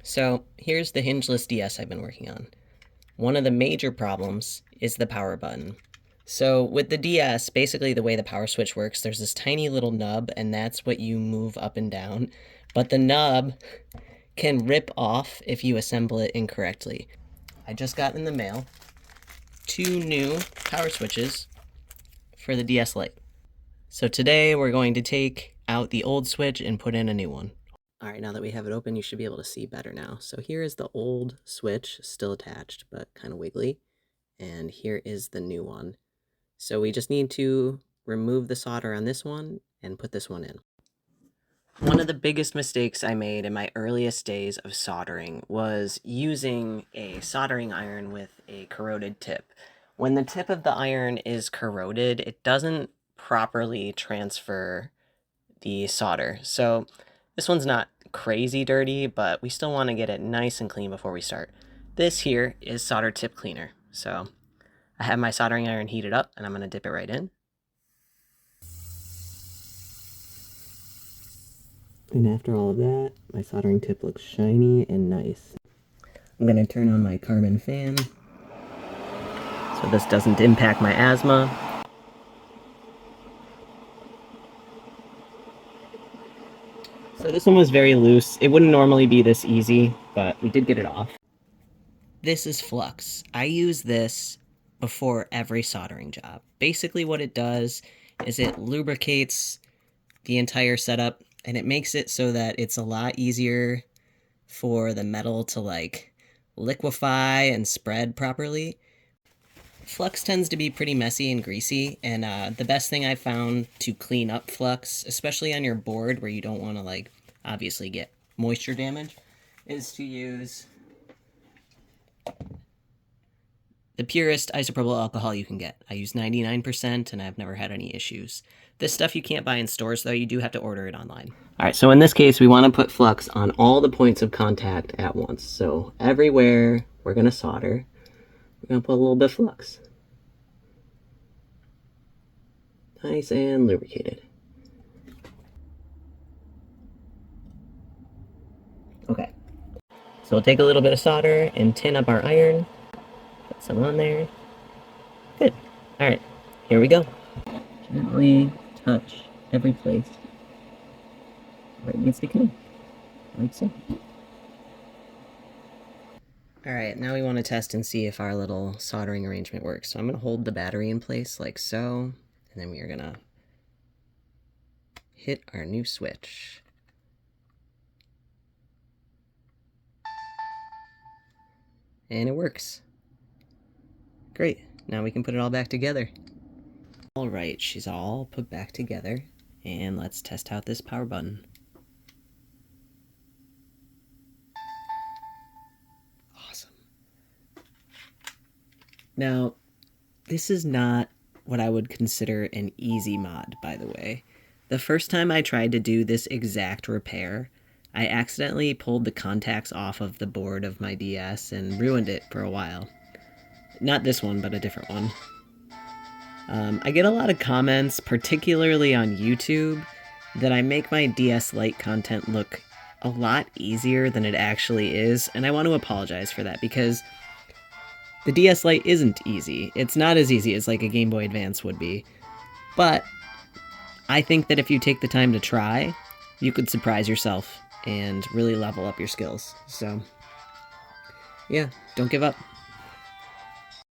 So here's the hingeless DS I've been working on. One of the major problems is the power button. So with the DS, basically the way the power switch works, there's this tiny little nub, and that's what you move up and down. But the nub can rip off if you assemble it incorrectly. I just got in the mail 2 new power switches for the DS Lite. So today we're going to take out the old switch and put in a new one. All right, now that we have it open, you should be able to see better now. So here is the old switch, still attached, but kind of wiggly. And here is the new one. So we just need to remove the solder on this one and put this one in. One of the biggest mistakes I made in my earliest days of soldering was using a soldering iron with a corroded tip. When the tip of the iron is corroded, it doesn't properly transfer the solder. So this one's not crazy dirty, but we still want to get it nice and clean before we start. This here is solder tip cleaner. So I have my soldering iron heated up, and I'm going to dip it right in. And after all of that, my soldering tip looks shiny and nice. I'm going to turn on my carbon fan so this doesn't impact my asthma. So this one was very loose. It wouldn't normally be this easy, but we did get it off. This is flux. I use this before every soldering job. Basically what it does is it lubricates the entire setup, and it makes it so that it's a lot easier for the metal to like liquefy and spread properly. Flux tends to be pretty messy and greasy, and the best thing I've found to clean up flux, especially on your board where you don't want to like obviously get moisture damage, is to use the purest isopropyl alcohol you can get. I use 99% and I've never had any issues. This stuff you can't buy in stores though, you do have to order it online. Alright, so in this case we want to put flux on all the points of contact at once. So everywhere we're going to solder, we're going to put a little bit of flux. Nice and lubricated. Okay, so we'll take a little bit of solder and tin up our iron. Put some on there. Good. Alright, here we go. Gently touch every place where it needs to come, like so. Alright, now we want to test and see if our little soldering arrangement works. So I'm going to hold the battery in place like so, and then we are going to hit our new switch. And it works. Great, now we can put it all back together. Alright, she's all put back together, and let's test out this power button. Awesome. Now, this is not what I would consider an easy mod, by the way. The first time I tried to do this exact repair, I accidentally pulled the contacts off of the board of my DS and ruined it for a while. Not this one, but a different one. I get a lot of comments, particularly on YouTube, that I make my DS Lite content look a lot easier than it actually is, and I want to apologize for that, because the DS Lite isn't easy. It's not as easy as like a Game Boy Advance would be, but I think that if you take the time to try, you could surprise yourself and really level up your skills. So, yeah, don't give up.